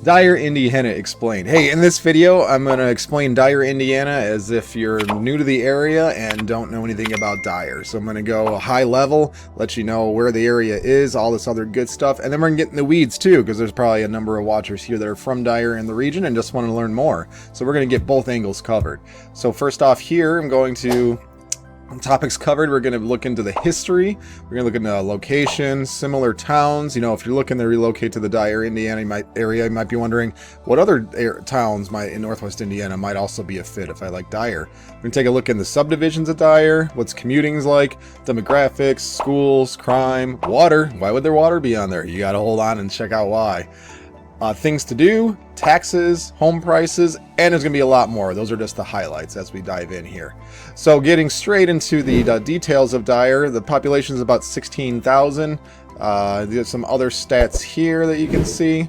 Dyer Indiana explained. Hey, in this video, I'm going to explain Dyer, Indiana as if you're new to the area and don't know anything about Dyer. So I'm going to go high level, let you know where the area is, all this other good stuff, and then we're going to get in the weeds too, because there's probably a number of watchers here that are from Dyer in the region and just want to learn more. So we're going to get both angles covered. So first off here, I'm going to topics covered. We're going to look into the history. We're going to look into locations, similar towns. You know, if you're looking to relocate to the Dyer, Indiana area, you might be wondering what other towns in Northwest Indiana might also be a fit if I like Dyer. We're going to take a look in the subdivisions of Dyer, what's commuting's like, demographics, schools, crime, water. Why would their water be on there? You got to hold on and check out why. Things to do, taxes, home prices, and there's going to be a lot more. Those are just the highlights as we dive in here. So getting straight into the details of Dyer, the population is about 16,000. There's some other stats here that you can see.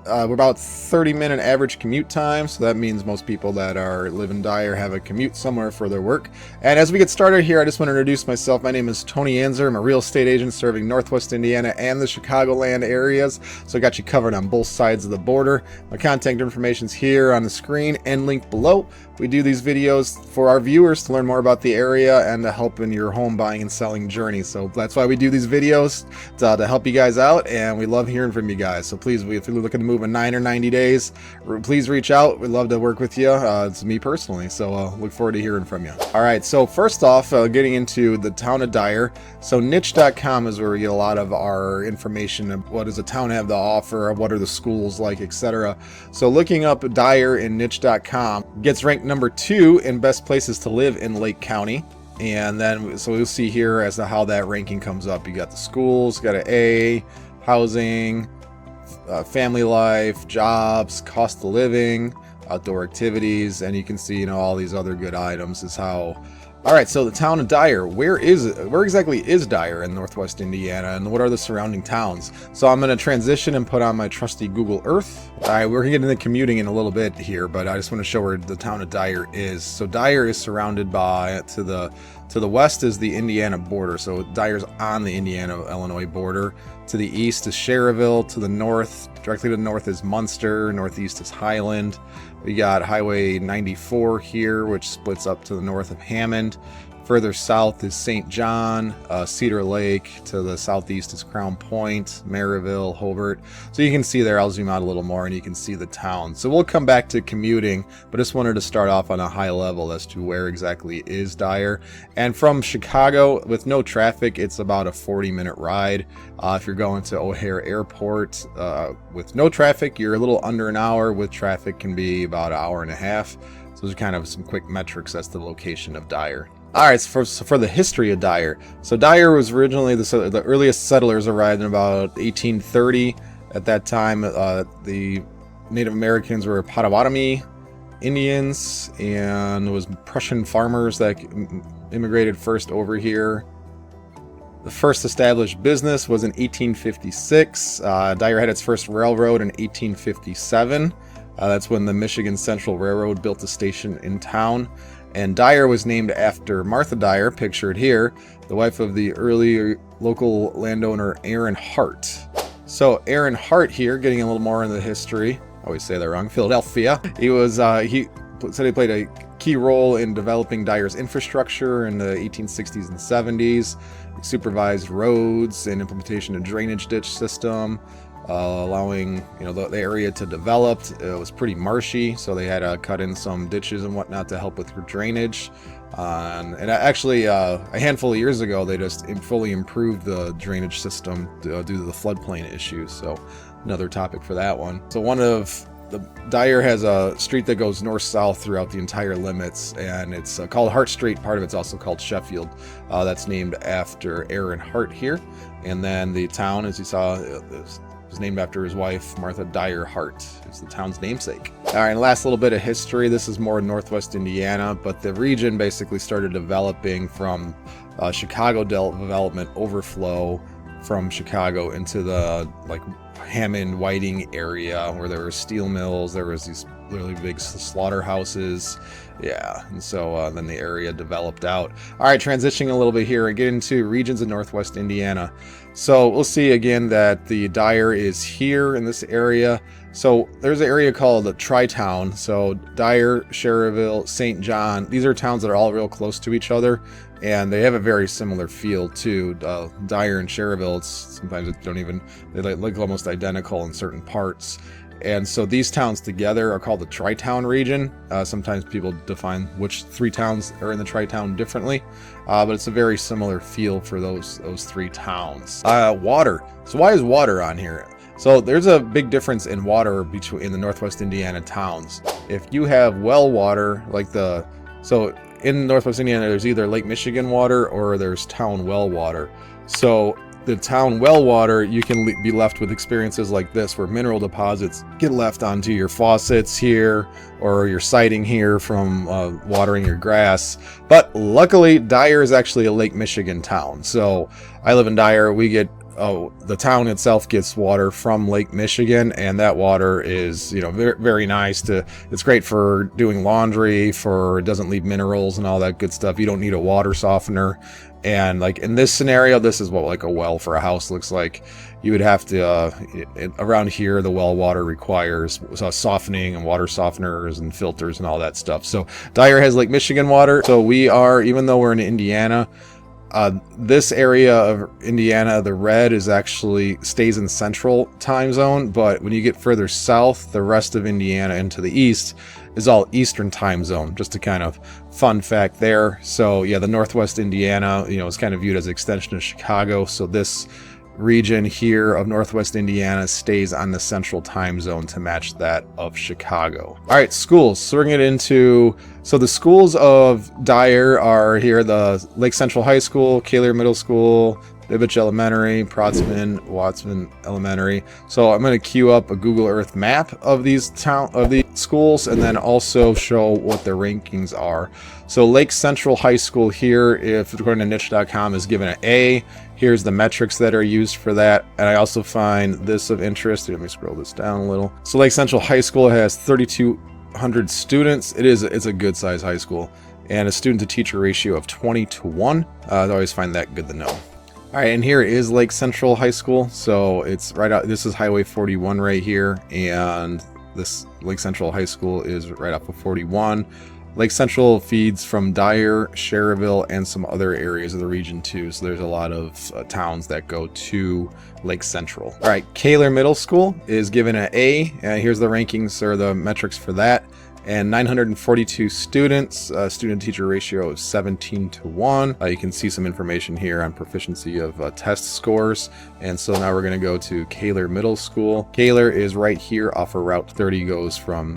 We're about 30-minute average commute time, so that means most people that live in Dyer have a commute somewhere for their work. And as we get started here, I just want to introduce myself. My name is Tony Anczer. I'm a real estate agent serving Northwest Indiana and the Chicagoland areas, so I got you covered on both sides of the border. My contact information is here on the screen and linked below. We do these videos for our viewers to learn more about the area and to help in your home buying and selling journey. So that's why we do these videos, to help you guys out, and we love hearing from you guys. So please, if you're looking to move in 9 or 90 days, please reach out. We'd love to work with you. It's me personally, so look forward to hearing from you. All right, so first off, getting into the town of Dyer. So niche.com is where we get a lot of our information of what does a town have to offer, what are the schools like, etc. So looking up Dyer in niche.com gets ranked number 2 in best places to live in Lake County. And then, so we'll see here as to how that ranking comes up. You got the schools, got an A, housing, family life, jobs, cost of living, outdoor activities, and you can see, you know, all these other good items is how. All right, so the town of Dyer, where exactly is Dyer in Northwest Indiana, and what are the surrounding towns? So I'm going to transition and put on my trusty Google Earth. All right, we're going to get into commuting in a little bit here, but I just want to show where the town of Dyer is. So Dyer is surrounded by, to the west is the Indiana border. So Dyer's on the Indiana-Illinois border. To the east is Schererville. To the north, directly to the north is Munster. Northeast is Highland. We got Highway 94 here, which splits up to the north of Hammond. Further south is St. John, Cedar Lake. To the southeast is Crown Point, Maryville, Hobart. So you can see there, I'll zoom out a little more and you can see the town. So we'll come back to commuting, but just wanted to start off on a high level as to where exactly is Dyer. And from Chicago, with no traffic, it's about a 40-minute ride. If you're going to O'Hare Airport, with no traffic, you're a little under an hour. With traffic, can be about an hour and a half. So those are kind of some quick metrics as to the location of Dyer. All right, so for the history of Dyer. So Dyer was originally the earliest settlers arrived in about 1830. At that time, the Native Americans were Potawatomi Indians, and it was Prussian farmers that immigrated first over here. The first established business was in 1856. Dyer had its first railroad in 1857. That's when the Michigan Central Railroad built a station in town. And Dyer was named after Martha Dyer, pictured here, the wife of the early local landowner Aaron Hart. So Aaron Hart here, getting a little more into the history. I always say that wrong. Philadelphia. He said he played a key role in developing Dyer's infrastructure in the 1860s and 70s. He supervised roads and implementation of drainage ditch system. Allowing the area to develop. It was pretty marshy, so they had to cut in some ditches and whatnot to help with drainage. And actually, a handful of years ago, they just fully improved the drainage system due to the floodplain issues. So another topic for that one. So Dyer has a street that goes north-south throughout the entire limits, and it's called Hart Street. Part of it's also called Sheffield. That's named after Aaron Hart here. And then the town, as you saw, was named after his wife, Martha Dyer Hart. It's the town's namesake. All right, and last little bit of history. This is more Northwest Indiana, but the region basically started developing from Chicago development overflow from Chicago into the Hammond, Whiting area where there were steel mills. There was these really big slaughterhouses. Yeah, and so then the area developed out. All right, transitioning a little bit here and get into regions of Northwest Indiana. So we'll see again that the Dyer is here in this area. So there's an area called the Tri-Town. So Dyer, Schererville, St. John, these are towns that are all real close to each other, and they have a very similar feel too. Dyer and Schererville, sometimes they look almost identical in certain parts. And so these towns together are called the Tri-Town region. Sometimes people define which 3 towns are in the Tri-Town differently, but it's a very similar feel for those 3 towns. Water. So why is water on here? So there's a big difference in water in the Northwest Indiana towns. If you have well water, so in Northwest Indiana, there's either Lake Michigan water or there's town well water. So the town well water, you can be left with experiences like this where mineral deposits get left onto your faucets here or your siding here from watering your grass. But luckily, Dyer is actually a Lake Michigan town. So I live in Dyer. The town itself gets water from Lake Michigan, and that water is, very, very nice. It's great for doing laundry, it doesn't leave minerals and all that good stuff. You don't need a water softener. And like in this scenario, this is what like a well for a house looks like. You would have to, around here, the well water requires softening and water softeners and filters and all that stuff. So Dyer has Lake Michigan water. So even though we're in Indiana, this area of Indiana, the red stays in central time zone, but when you get further south, the rest of Indiana into the east is all eastern time zone. Just a kind of fun fact there. So yeah, the Northwest Indiana, is kind of viewed as an extension of Chicago. So this region here of Northwest Indiana stays on the central time zone to match that of Chicago. All right, schools. So we're going to get into, the schools of Dyer are here, the Lake Central High School, Kahler Middle School, Bibich Elementary, Protsman, Wattsman Elementary. So I'm going to queue up a Google Earth map of these schools and then also show what their rankings are. So Lake Central High School here, if according to niche.com, is given an A. Here's the metrics that are used for that. And I also find this of interest. Let me scroll this down a little. So Lake Central High School has 3,200 students. It's a good size high school, and a student to teacher ratio of 20:1. I always find that good to know. All right, and here is Lake Central High School. So it's right out, this is Highway 41 right here, and this Lake Central High School is right off of 41. Lake Central feeds from Dyer, Schererville, and some other areas of the region too. So there's a lot of towns that go to Lake Central. All right, Kahler Middle School is given an A. Here's the rankings or the metrics for that. And 942 students, student-teacher ratio of 17:1. You can see some information here on proficiency of test scores. And so now we're going to go to Kahler Middle School. Kahler is right here off of Route 30,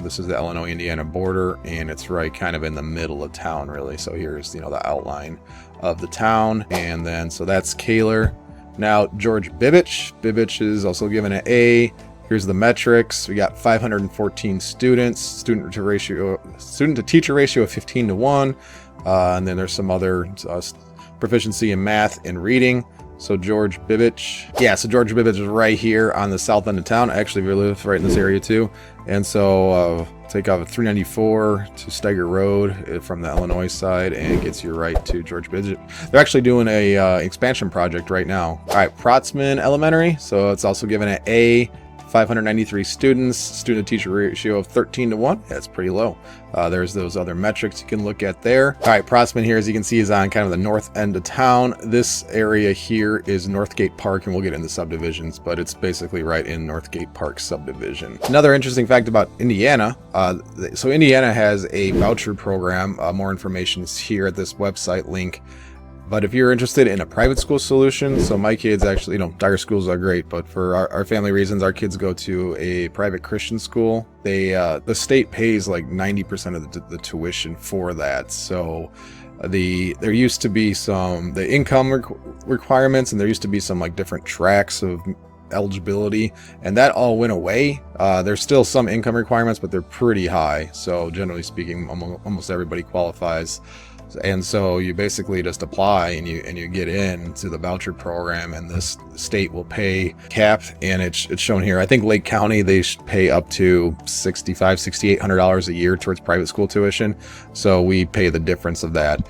this is the Illinois-Indiana border, and it's right kind of in the middle of town, really. So here's, the outline of the town. And then, so that's Kahler. Now, George Bibich. Bibich is also given an A. Here's the metrics. We got 514 students, student to teacher ratio of 15:1. And then there's some other proficiency in math and reading. So George Bibich. Yeah, so George Bibich is right here on the south end of town. Actually, we live right in this area too. And so take off 394 to Steiger Road from the Illinois side, and it gets you right to George Bibich. They're actually doing a expansion project right now. All right, Protsman Elementary. So it's also given an A. 593 students, student-to-teacher ratio of 13:1. That's pretty low. There's those other metrics you can look at there. All right, Protsman here, as you can see, is on kind of the north end of town. This area here is Northgate Park, and we'll get into subdivisions, but it's basically right in Northgate Park subdivision. Another interesting fact about Indiana, so Indiana has a voucher program. More information is here at this website link. But if you're interested in a private school solution, so my kids actually, Dyer schools are great, but for our family reasons, our kids go to a private Christian school. The state pays like 90% of the tuition for that. So there used to be the income requirements, and there used to be some like different tracks of eligibility, and that all went away. There's still some income requirements, but they're pretty high. So generally speaking, almost everybody qualifies. And so you basically just apply and you get into the voucher program, and this state will pay capped, and it's shown here. I think Lake County, they pay up to $6,800 a year towards private school tuition. So we pay the difference of that,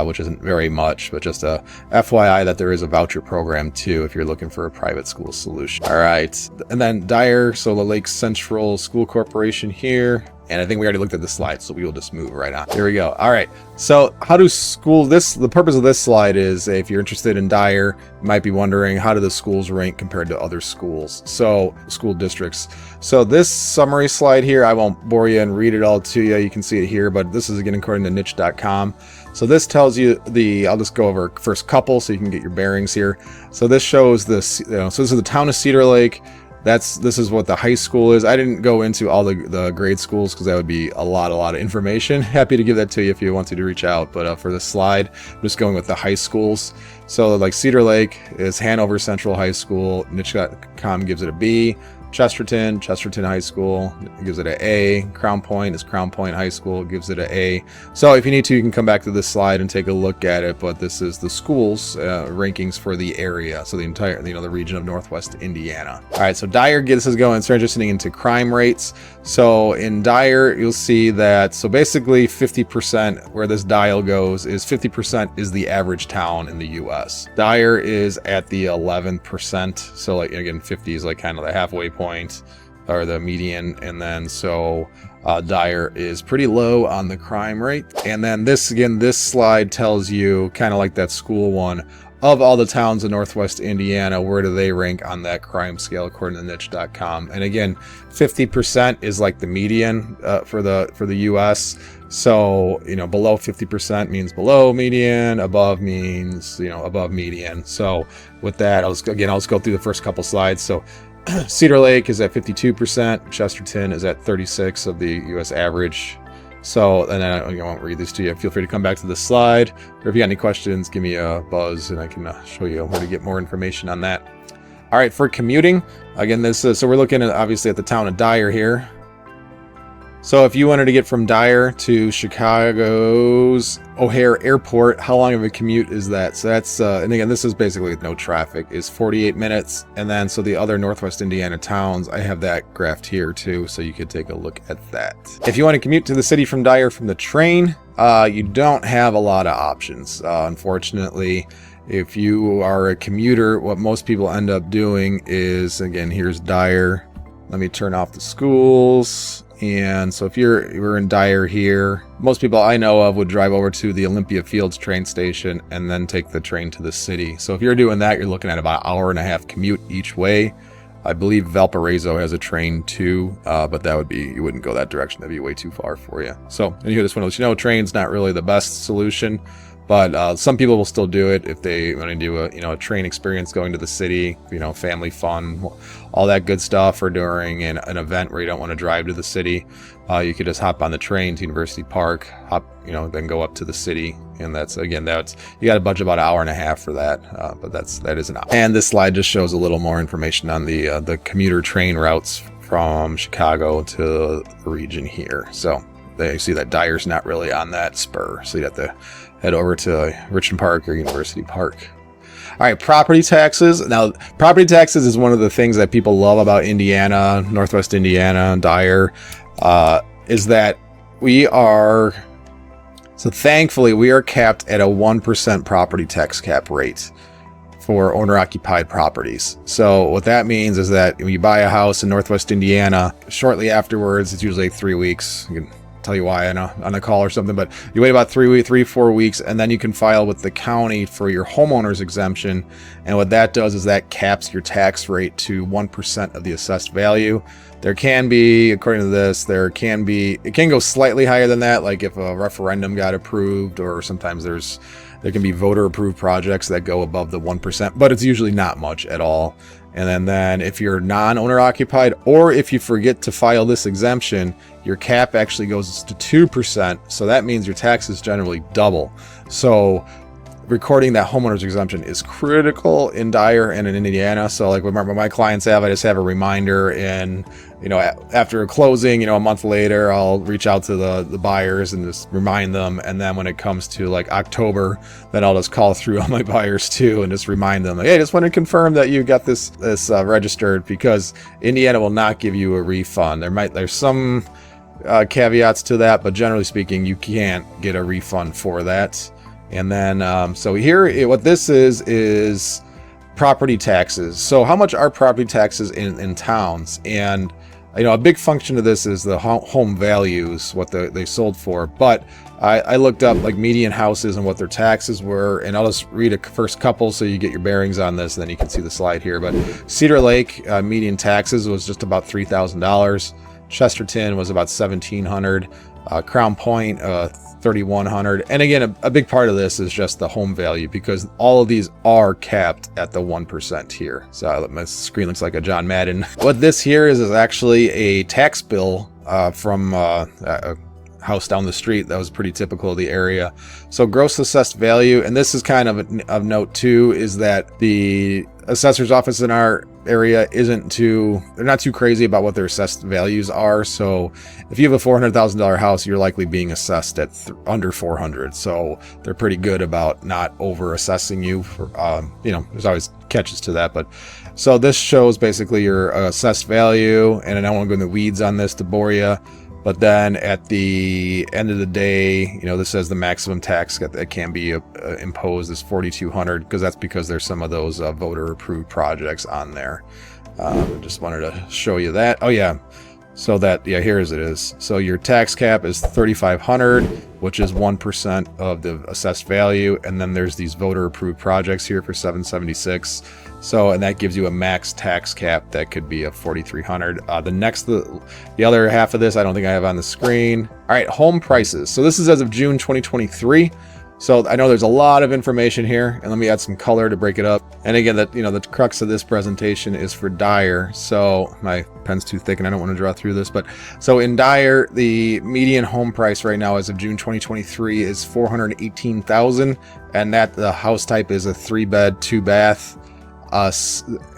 which isn't very much, but just a FYI that there is a voucher program too if you're looking for a private school solution. All right, and then Dyer, so the Lake Central School Corporation here. And I think we already looked at the slide, so we will just move right on. Here we go. All right. So how do schools, the purpose of this slide is if you're interested in Dyer, you might be wondering, how do the schools rank compared to other schools? So school districts. So this summary slide here, I won't bore you and read it all to you. You can see it here, but this is again according to niche.com. So this tells you I'll just go over first couple so you can get your bearings here. So this shows this, so this is the town of Cedar Lake. This is what the high school is. I didn't go into all the grade schools because that would be a lot of information. Happy to give that to you if you want to reach out. But for this slide, I'm just going with the high schools. So like Cedar Lake is Hanover Central High School. Niche.com gives it a B. Chesterton High School gives it an A. Crown Point is Crown Point High School, gives it an A. So if you need to, you can come back to this slide and take a look at it. But this is the schools rankings for the area, so the entire, the region of Northwest Indiana. All right, so Dyer gets us going. Start transitioning into crime rates. So in Dyer, you'll see that, so basically 50%, where this dial goes, is 50% is the average town in the U.S. Dyer is at the 11%. So like again, 50 is like kind of the halfway point, or the median, and then so Dyer is pretty low on the crime rate. And then this slide tells you, kind of like that school one, of all the towns in Northwest Indiana, where do they rank on that crime scale according to niche.com. And again, 50% is like the median for the US. So below 50% means below median, above means above median. So with that, I'll just go through the first couple slides. So Cedar Lake is at 52%. Chesterton is at 36% of the U.S. average. So, and then I won't read this to you. Feel free to come back to the slide, or if you got any questions, give me a buzz and I can show you where to get more information on that. All right, for commuting, again, this is, so we're looking at obviously at the town of Dyer here. So if you wanted to get from Dyer to Chicago's O'Hare Airport, how long of a commute is that? So that's, and again, this is basically with no traffic, is 48 minutes. And then, so the other Northwest Indiana towns, I have that graphed here too, so you could take a look at that. If you want to commute to the city from Dyer from the train, you don't have a lot of options, unfortunately. If you are a commuter, what most people end up doing is, again, here's Dyer. Let me turn off the schools. And so if you're in Dyer here, most people I know of would drive over to the Olympia Fields train station and then take the train to the city. So if you're doing that, you're looking at about an hour-and-a-half commute each way. I believe Valparaiso has a train too, but that would be, you wouldn't go that direction. That'd be way too far for you. So, and you just want to let you know, train's not really the best solution, but some people will still do it if they want to do a train experience going to the city, family fun, all that good stuff, or during an event where you don't want to drive to the city. You could just hop on the train to University Park, then go up to the city, and that's you got to budget about an hour and a half for that, but that is an option. And this slide just shows a little more information on the commuter train routes from Chicago to the region here. So they see that Dyer's not really on that spur, so you'd have to head over to Richmond Park or University Park. All right, property taxes. Now, property taxes is one of the things that people love about Indiana, Northwest Indiana, Dyer, is that thankfully, we are capped at a 1% property tax cap rate for owner-occupied properties. So what that means is that when you buy a house in Northwest Indiana, shortly afterwards, it's usually 3 weeks. You can tell you why on a call or something, but you wait about 4 weeks, and then you can file with the county for your homeowner's exemption. And what that does is that caps your tax rate to 1% of the assessed value. There can be, according to this, it can go slightly higher than that, like if a referendum got approved, or sometimes there can be voter approved projects that go above the 1%, but it's usually not much at all. And then if you're non-owner occupied, or if you forget to file this exemption, your cap actually goes to 2%. So that means your taxes generally double. So recording that homeowner's exemption is critical in Dyer and in Indiana. So like remember my clients have, I just have a reminder, and after closing, a month later, I'll reach out to the buyers and just remind them. And then when it comes to like October, then I'll just call through all my buyers too and just remind them, like, hey, just want to confirm that you got this registered, because Indiana will not give you a refund. There's some caveats to that, but generally speaking, you can't get a refund for that. And then so here, what this is property taxes. So how much are property taxes in towns? And a big function of this is the home values, what they sold for. But I looked up like median houses and what their taxes were, and I'll just read a first couple so you get your bearings on this, and then you can see the slide here. But Cedar Lake median taxes was just about $3,000. Chesterton was about $1,700. Crown Point, $3,100. And again, a big part of this is just the home value, because all of these are capped at the 1% here. So my screen looks like a John Madden. What this here is actually a tax bill from a house down the street that was pretty typical of the area. So gross assessed value, and this is kind of note too, is that the assessor's office in our area they're not too crazy about what their assessed values are. So if you have a $400,000 house, you're likely being assessed at under 400. So they're pretty good about not over assessing you for, there's always catches to that. But so this shows basically your assessed value, and I don't want to go in the weeds on this to bore you. But then at the end of the day, this says the maximum tax that can be imposed is $4,200, because there's some of those voter approved projects on there. Just wanted to show you that. Oh yeah. So here it is. So your tax cap is $3,500, which is 1% of the assessed value. And then there's these voter approved projects here for $776. So, and that gives you a max tax cap that could be of $4,300. The other half of this, I don't think I have on the screen. All right, home prices. So this is as of June 2023. So I know there's a lot of information here, and let me add some color to break it up. And again, the crux of this presentation is for Dyer. So my pen's too thick and I don't want to draw through this, but so in Dyer, the median home price right now as of June 2023 is $418,000, and that the house type is a 3-bed, 2-bath.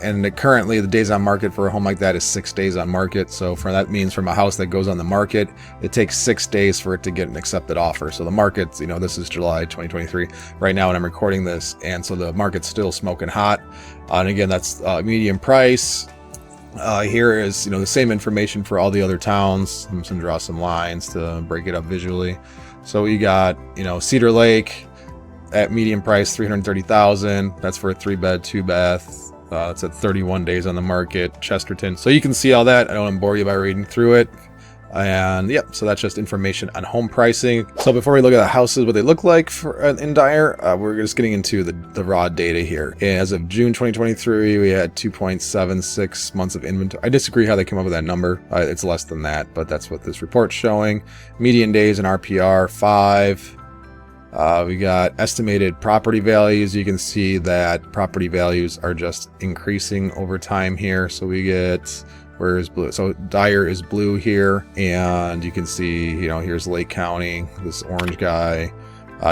And currently the days on market for a home like that is 6 days on market. So that means from a house that goes on the market, it takes 6 days for it to get an accepted offer. So the market's, this is July 2023 right now when I'm recording this, and so the market's still smoking hot. And again, that's median price. Here is the same information for all the other towns. I'm just gonna draw some lines to break it up visually. So we got Cedar Lake at median price $330,000. That's for a 3-bed, 2-bath. It's at 31 days on the market. Chesterton. So you can see all that. I don't want to bore you by reading through it. And yep, so that's just information on home pricing. So before we look at the houses, what they look like in Dyer, we're just getting into the raw data here. As of June 2023, we had 2.76 months of inventory. I disagree how they came up with that number. It's less than that, but that's what this report's showing. Median days in RPR 5. We got estimated property values. You can see that property values are just increasing over time here. So we get, where is blue? So Dyer is blue here, and you can see, here's Lake County, this orange guy.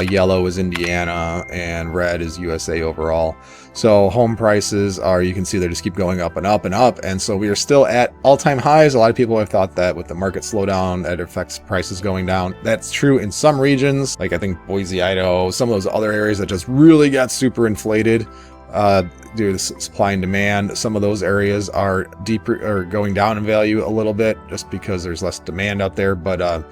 Yellow is Indiana, and red is USA overall. So home prices you can see they just keep going up and up and up. And so we are still at all-time highs. A lot of people have thought that with the market slowdown, that affects prices going down. That's true in some regions, like I think Boise, Idaho, some of those other areas that just really got super inflated due to supply and demand. Some of those areas are deeper or going down in value a little bit just because there's less demand out there. But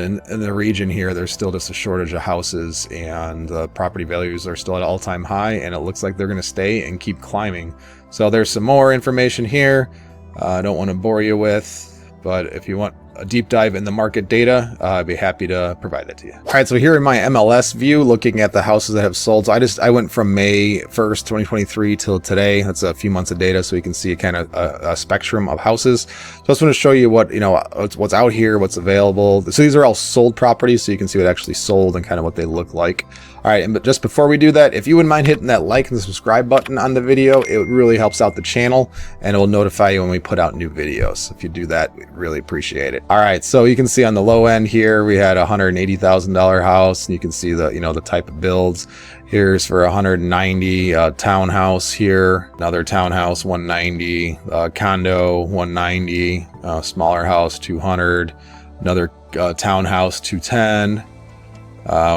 in the region here, there's still just a shortage of houses, and property values are still at all-time high, and it looks like they're going to stay and keep climbing. So there's some more information here I don't want to bore you with, but if you want a deep dive in the market data, I'd be happy to provide that to you. All right, so here in my MLS view, looking at the houses that have sold. So I went from May 1st, 2023 till today. That's a few months of data, so you can see kind of a spectrum of houses. So I just want to show you what's out here, what's available. So these are all sold properties, so you can see what actually sold and kind of what they look like. All right, but just before we do that, if you wouldn't mind hitting that like and the subscribe button on the video, it really helps out the channel, and it will notify you when we put out new videos. If you do that, we really appreciate it. All right, so you can see on the low end here, we had a $180,000 house, and you can see the, the type of builds. Here's for 190, townhouse here, another townhouse 190, condo 190, smaller house 200, another townhouse 210.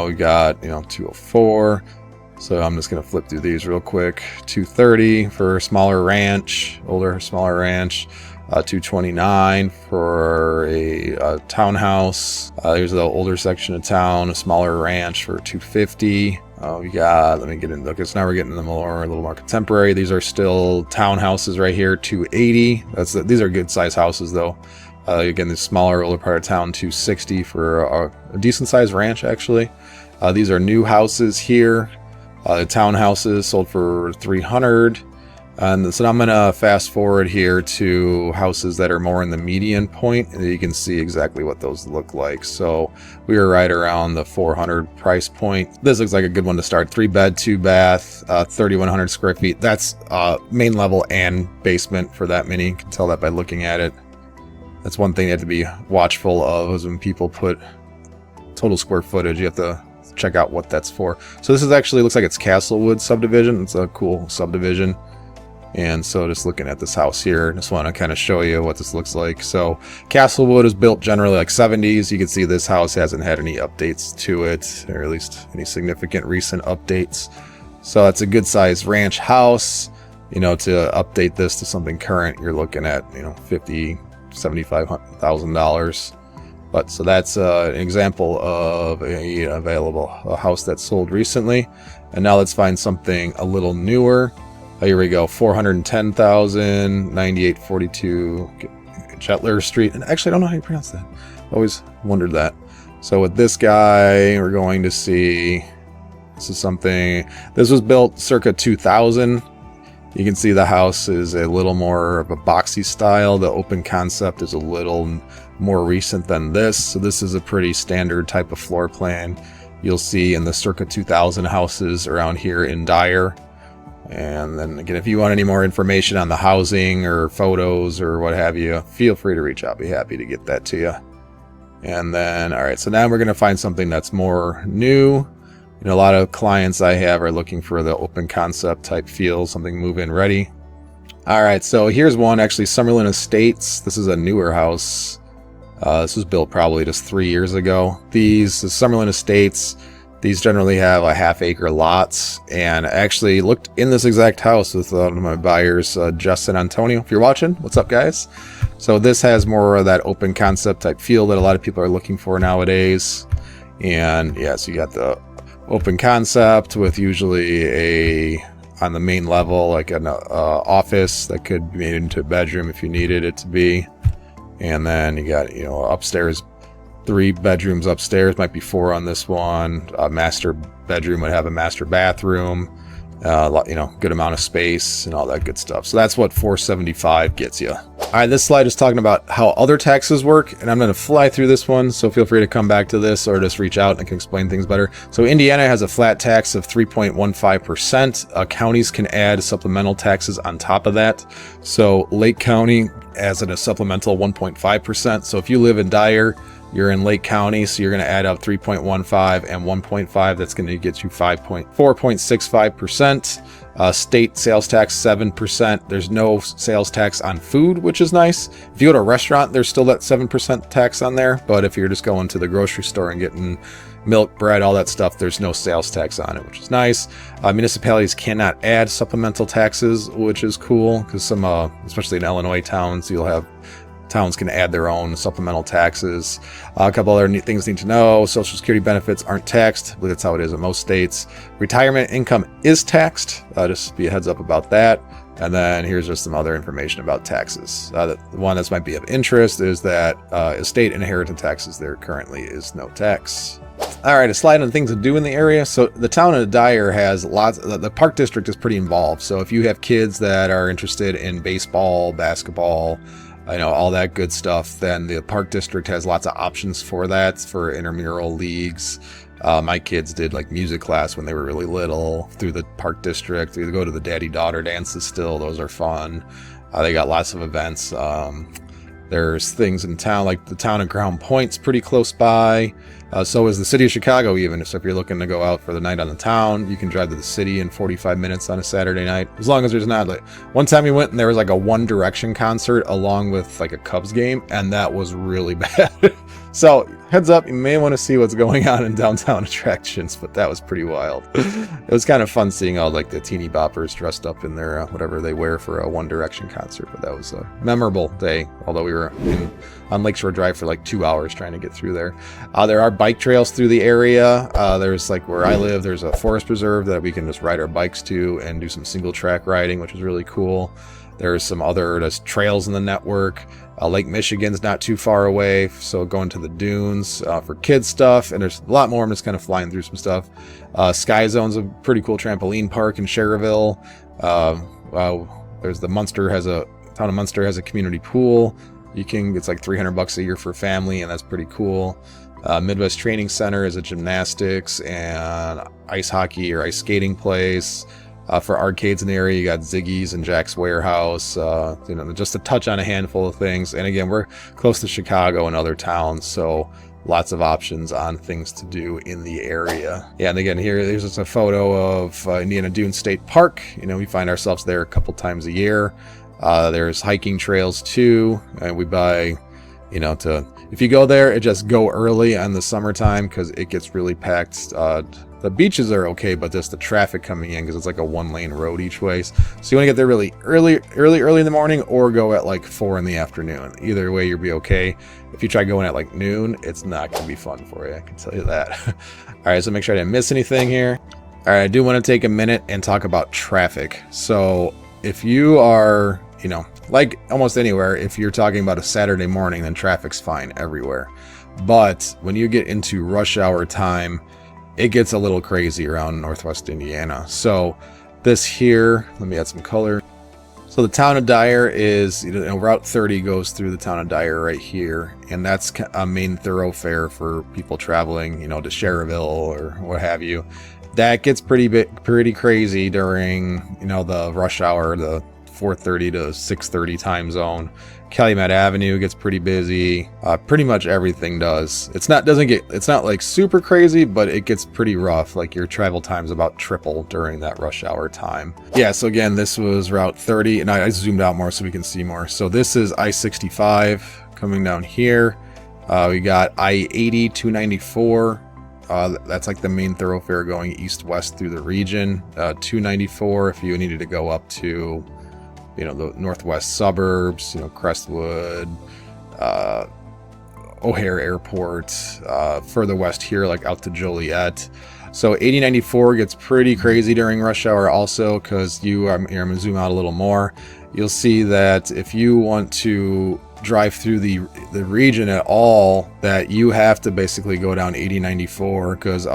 We got 204. So I'm just gonna flip through these real quick. 230 for smaller ranch, smaller ranch. 229 for a townhouse. Here's the older section of town, a smaller ranch for 250. We got, let me get into, okay, so now we're getting them a little more contemporary. These are still townhouses right here, 280. These are good size houses though. Again, the smaller, older part of town, 260 for a decent sized ranch actually. These are new houses here. The townhouses sold for 300. And so I'm going to fast forward here to houses that are more in the median point, and you can see exactly what those look like. So we were right around the 400 price point. This looks like a good one to start. 3 bed, 2 bath, 3,100 square feet. That's main level and basement for that many. You can tell that by looking at it. That's one thing you have to be watchful of, is when people put total square footage, you have to check out what that's for. So this is actually, looks like it's Castlewood subdivision. It's a cool subdivision. And so just looking at this house here, just want to kind of show you what this looks like. So Castlewood is built generally like 70s. You can see this house hasn't had any updates to it, or at least any significant recent updates. So that's a good sized ranch house. To update this to something current, you're looking at, $50,000, $75,000. But so that's an example of a house that sold recently. And now let's find something a little newer. Here we go, 410,000, 9842 Chetler Street. And actually, I don't know how you pronounce that. I always wondered that. So with this guy, we're going to see, this was built circa 2000. You can see the house is a little more of a boxy style. The open concept is a little more recent than this. So this is a pretty standard type of floor plan you'll see in the circa 2000 houses around here in Dyer. And then again, if you want any more information on the housing or photos or what have you, feel free to reach out. Be happy to get that to you. And then, all right, so now we're going to find something that's more new. A lot of clients I have are looking for the open concept type feel, something move-in ready. All right, so here's one, actually, Summerlin Estates. This is a newer house. This was built probably just 3 years ago. The Summerlin Estates, these generally have a half-acre lots, and I actually looked in this exact house with one of my buyers, Jess and Antonio. If you're watching, what's up, guys? So this has more of that open concept type feel that a lot of people are looking for nowadays. And yeah, so you got the open concept with usually on the main level, like an office that could be made into a bedroom if you needed it to be. And then you got, upstairs, 3 bedrooms upstairs, might be 4 on this one. A master bedroom would have a master bathroom, good amount of space and all that good stuff. So that's what 475 gets you. All right, this slide is talking about how other taxes work, and I'm going to fly through this one, so feel free to come back to this or just reach out and I can explain things better. So Indiana has a flat tax of 3.15%. Counties can add supplemental taxes on top of that. So Lake County has a supplemental 1.5%. So if you live in Dyer, you're in Lake County, so you're going to add up 3.15 and 1.5. That's going to get you 4.65%. State sales tax 7%. There's no sales tax on food, which is nice. If you go to a restaurant, there's still that 7% tax on there. But if you're just going to the grocery store and getting milk, bread, all that stuff, there's no sales tax on it, which is nice. Municipalities cannot add supplemental taxes, which is cool, because some, especially in Illinois towns, towns can add their own supplemental taxes. A couple other neat things you need to know. Social Security benefits aren't taxed. I believe that's how it is in most states. Retirement income is taxed. Just be a heads up about that. And then here's just some other information about taxes. The one that might be of interest is that estate inheritance taxes, there currently is no tax. All right, a slide on things to do in the area. So the town of Dyer has lots, the park district is pretty involved. So if you have kids that are interested in baseball, basketball, all that good stuff, then the park district has lots of options for that, for intramural leagues. My kids did like music class when they were really little through the park district. They go to the daddy-daughter dances still. Those are fun. They got lots of events. There's things in town, like the town of Crown Point's pretty close by. So is the city of Chicago even. So if you're looking to go out for the night on the town, you can drive to the city in 45 minutes on a Saturday night. As long as there's not, like, one time we went and there was like a One Direction concert along with like a Cubs game, and that was really bad. So heads up, you may want to see what's going on in downtown attractions, but that was pretty wild. It was kind of fun seeing all like the teeny boppers dressed up in their whatever they wear for a One Direction concert, but that was a memorable day, although we were on Lakeshore Drive for like 2 hours trying to get through there. There are bike trails through the area. There's like where I live, there's a forest preserve that we can just ride our bikes to and do some single track riding, which is really cool. There's some other trails in the network. Lake Michigan's not too far away, so going to the dunes for kids stuff, and there's a lot more. I'm just kind of flying through some stuff. Sky Zone's a pretty cool trampoline park in Cherville. There's the town of Munster has a community pool. It's like $300 a year for a family, and that's pretty cool. Midwest Training Center is a gymnastics and ice hockey or ice skating place. For arcades in the area, you got Ziggy's and Jack's Warehouse, just to touch on a handful of things. And again, we're close to Chicago and other towns, so lots of options on things to do in the area. Yeah, and again, here's just a photo of Indiana Dunes State Park. We find ourselves there a couple times a year. There's hiking trails too, and we buy, if you go there, just go early on the summertime because it gets really packed. The beaches are okay, but just the traffic coming in, because it's like a 1-lane road each way. So you want to get there really early in the morning, or go at like 4 in the afternoon. Either way, you'll be okay. If you try going at like noon, it's not going to be fun for you, I can tell you that. All right, so make sure I didn't miss anything here. All right, I do want to take a minute and talk about traffic. So if you are, like almost anywhere, if you're talking about a Saturday morning, then traffic's fine everywhere. But when you get into rush hour time, it gets a little crazy around Northwest Indiana. So this here, let me add some color. So the town of Dyer is, Route 30 goes through the town of Dyer right here, and that's a main thoroughfare for people traveling, to Cherville or what have you. That gets pretty crazy during, the rush hour, the 4:30 to 6:30 time zone. Calumet Avenue gets pretty busy. Pretty much everything does. It's not like super crazy, but it gets pretty rough. Like your travel time's about triple during that rush hour time. Yeah, so again, this was Route 30, and I zoomed out more so we can see more. So this is I-65 coming down here. We got I-80, 294. That's like the main thoroughfare going east-west through the region. 294 if you needed to go up to the northwest suburbs, Crestwood, O'Hare Airport, further west here, like out to Joliet. So 8094 gets pretty crazy during rush hour also, because I'm going to zoom out a little more. You'll see that if you want to drive through the region at all, that you have to basically go down 8094, because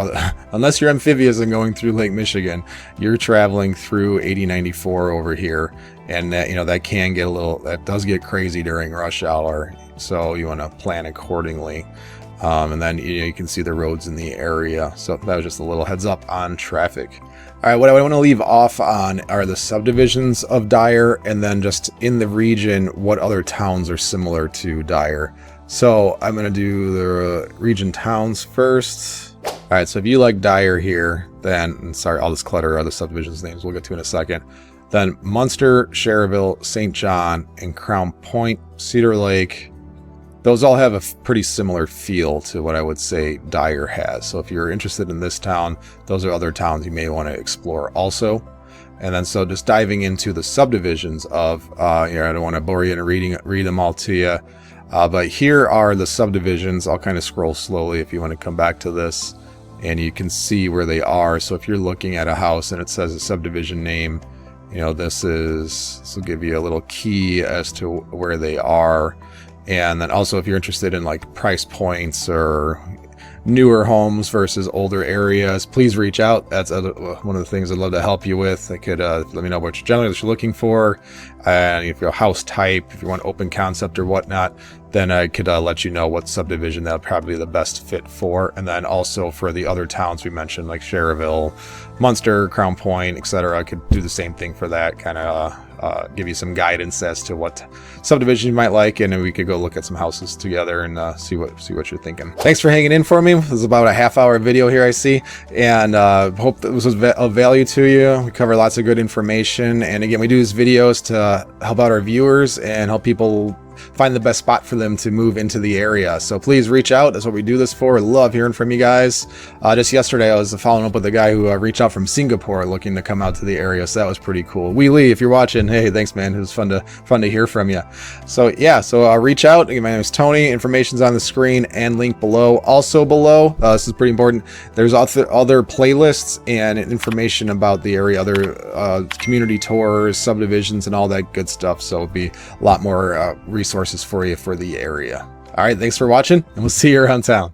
unless you're amphibious and going through Lake Michigan, you're traveling through 8094 over here, and that does get crazy during rush hour, so you want to plan accordingly. And then you can see the roads in the area. So that was just a little heads up on traffic. All right, what I want to leave off on are the subdivisions of Dyer, and then just in the region, what other towns are similar to Dyer. So I'm going to do the region towns first. All right, so if you like Dyer here, then, sorry, all this clutter are the subdivisions names we'll get to in a second. Then Munster, Cherville, St. John, and Crown Point, Cedar Lake, those all have a pretty similar feel to what I would say Dyer has. So if you're interested in this town, those are other towns you may want to explore also. And then so just diving into the subdivisions of, I don't want to bore you into read them all to you. But here are the subdivisions. I'll kind of scroll slowly if you want to come back to this, and you can see where they are. So if you're looking at a house and it says a subdivision name, this will give you a little key as to where they are. And then also if you're interested in like price points or newer homes versus older areas, please reach out. That's one of the things I'd love to help you with. I could let me know what you're looking for, and if you're a house type, if you want open concept or whatnot, then I could let you know what subdivision that would probably be the best fit for. And then also for the other towns we mentioned, like Cherville, Munster, Crown Point, etc., I could do the same thing for that, kind of give you some guidance as to what subdivision you might like, and then we could go look at some houses together and see what you're thinking. Thanks for hanging in for me. This is about a half-hour video here, I see, and hope that this was of value to you. We cover lots of good information, and again, we do these videos to help out our viewers and help people find the best spot for them to move into the area. So please reach out. That's what we do this for. I love hearing from you guys. Just yesterday I was following up with a guy who reached out from Singapore looking to come out to the area, so that was pretty cool. Wee Lee, if you're watching, hey, thanks man, it was fun to hear from you. So yeah, so reach out. Again, my name is Tony. Information's on the screen and link below. Also below, this is pretty important, there's other playlists and information about the area, other community tours, subdivisions, and all that good stuff. So it'll be a lot more resources for you for the area. All right, thanks for watching, and we'll see you around town.